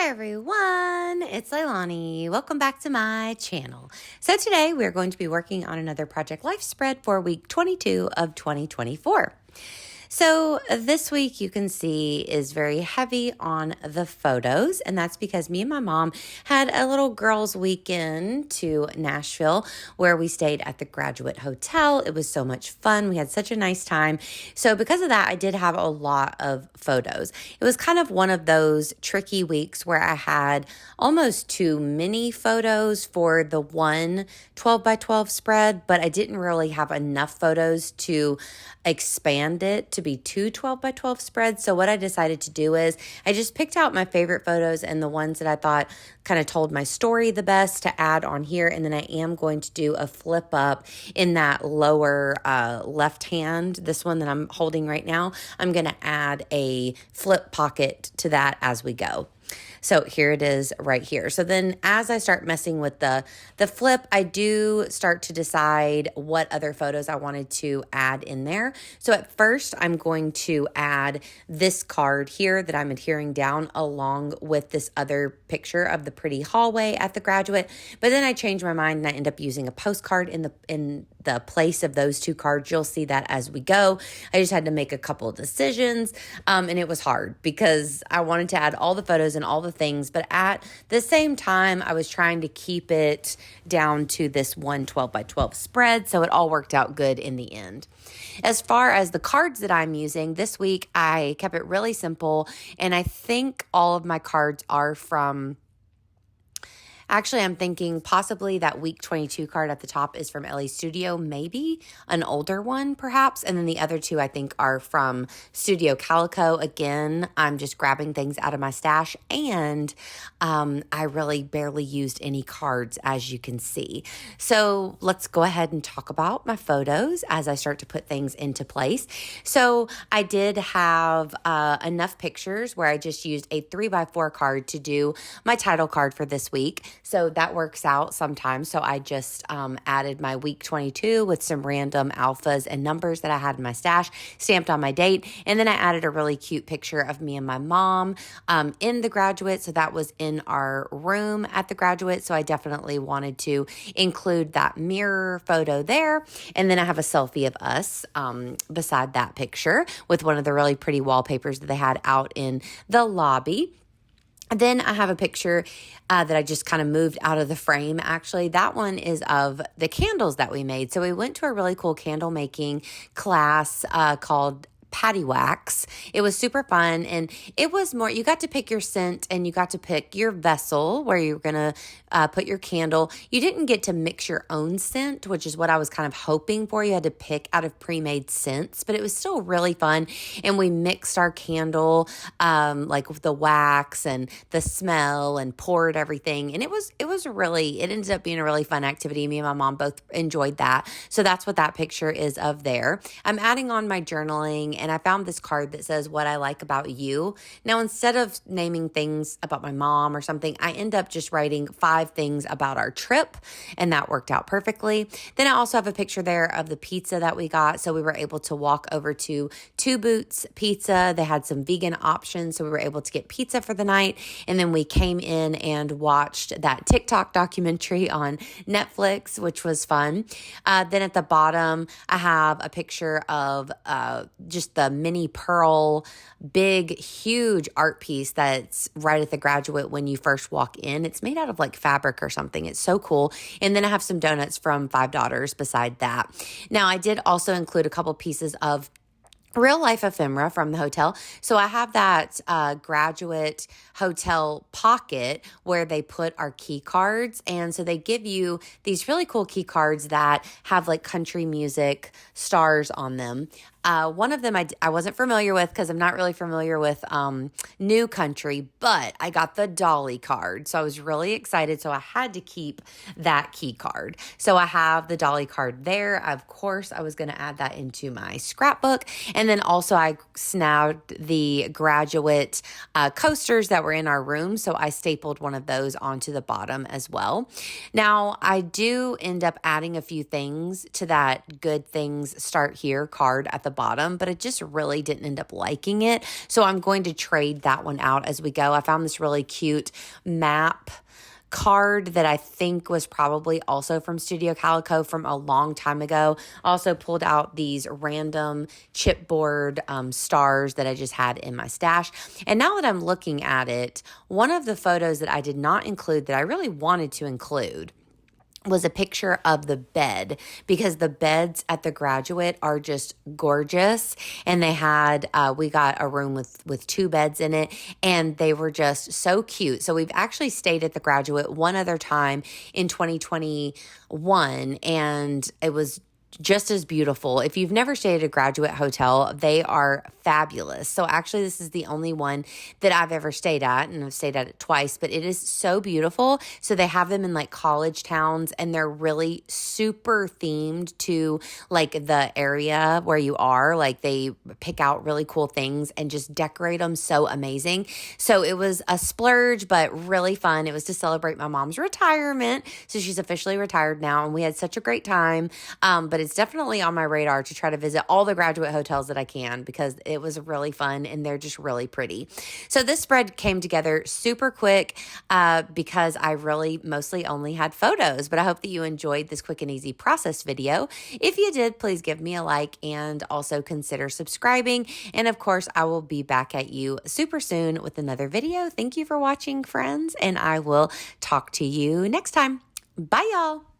Hi everyone, it's Leilani. Welcome back to my channel. So today we're going to be working on another Project Life spread for week 22 of 2024. So this week you can see is very heavy on the photos, and that's because me and my mom had a little girls' weekend to Nashville where we stayed at the Graduate Hotel. It was so much fun. We had such a nice time. So because of that, I did have a lot of photos. It was kind of one of those tricky weeks where I had almost too many photos for the one 12 by 12 spread, but I didn't really have enough photos to expand it to be two 12 by 12 spreads. So what I decided to do is I just picked out my favorite photos and the ones that I thought kind of told my story the best to add on here. And then I am going to do a flip up in that lower left hand, this one that I'm holding right now. I'm going to add a flip pocket to that as we go. So here it is right here. So then as I start messing with the flip, I do start to decide what other photos I wanted to add in there. So at first I'm going to add this card here that I'm adhering down along with this other picture of the pretty hallway at the Graduate. But then I change my mind and I end up using a postcard in the place of those two cards. You'll see that as we go. I just had to make a couple of decisions and it was hard because I wanted to add all the photos and all the things, but at the same time, I was trying to keep it down to this one 12 by 12 spread, so it all worked out good in the end. As far as the cards that I'm using, this week I kept it really simple, and I think all of my cards are from... Actually, I'm thinking possibly that week 22 card at the top is from LA Studio, maybe an older one perhaps. And then the other two I think are from Studio Calico. Again, I'm just grabbing things out of my stash and I really barely used any cards as you can see. So let's go ahead and talk about my photos as I start to put things into place. So I did have enough pictures where I just used a 3x4 card to do my title card for this week. So that works out sometimes. So I just added my week 22 with some random alphas and numbers that I had in my stash, stamped on my date. And then I added a really cute picture of me and my mom in the Graduate. So that was in our room at the Graduate. So I definitely wanted to include that mirror photo there. And then I have a selfie of us beside that picture with one of the really pretty wallpapers that they had out in the lobby. Then I have a picture that I just kind of moved out of the frame. Actually, that one is of the candles that we made. So we went to a really cool candle making class called Patty Wax. It was super fun and it was more, you got to pick your scent and you got to pick your vessel where you're going to put your candle. You didn't get to mix your own scent, which is what I was kind of hoping for. You had to pick out of pre-made scents, but it was still really fun. And we mixed our candle like with the wax and the smell and poured everything. And it ended up being a really fun activity. Me and my mom both enjoyed that. So that's what that picture is of there. I'm adding on my journaling and I found this card that says what I like about you. Now, instead of naming things about my mom or something, I end up just writing 5 things about our trip, and that worked out perfectly. Then I also have a picture there of the pizza that we got. So we were able to walk over to Two Boots Pizza. They had some vegan options, so we were able to get pizza for the night. And then we came in and watched that TikTok documentary on Netflix, which was fun. Then at the bottom, I have a picture of just the mini pearl, big, huge art piece that's right at the Graduate when you first walk in. It's made out of like fabric or something. It's so cool. And then I have some donuts from Five Daughters beside that. Now, I did also include a couple pieces of real life ephemera from the hotel. So I have that Graduate hotel pocket where they put our key cards. And so they give you these really cool key cards that have like country music stars on them. One of them I wasn't familiar with because I'm not really familiar with New Country, but I got the Dolly card. So I was really excited. So I had to keep that key card. So I have the Dolly card there. Of course, I was going to add that into my scrapbook. And then also I snagged the Graduate coasters that were in our room. So I stapled one of those onto the bottom as well. Now, I do end up adding a few things to that Good Things Start Here card at the bottom, but I just really didn't end up liking it. So I'm going to trade that one out as we go. I found this really cute map card that I think was probably also from Studio Calico from a long time ago. Also pulled out these random chipboard stars that I just had in my stash. And now that I'm looking at it, one of the photos that I did not include that I really wanted to include was a picture of the bed, because the beds at the Graduate are just gorgeous. And they had, we got a room with 2 beds in it, and they were just so cute. So we've actually stayed at the Graduate one other time in 2021, and it was just as beautiful. If you've never stayed at a Graduate hotel, they are fabulous. So actually, this is the only one that I've ever stayed at, and I've stayed at it twice, but it is so beautiful. So they have them in like college towns, and they're really super themed to like the area where you are. Like they pick out really cool things and just decorate them so amazing. So it was a splurge, but really fun. It was to celebrate my mom's retirement. So she's officially retired now, and we had such a great time. But it's definitely on my radar to try to visit all the Graduate hotels that I can, because it was really fun and they're just really pretty. So this spread came together super quick because I really mostly only had photos, but I hope that you enjoyed this quick and easy process video. If you did, please give me a like and also consider subscribing. And of course, I will be back at you super soon with another video. Thank you for watching, friends, and I will talk to you next time. Bye, y'all.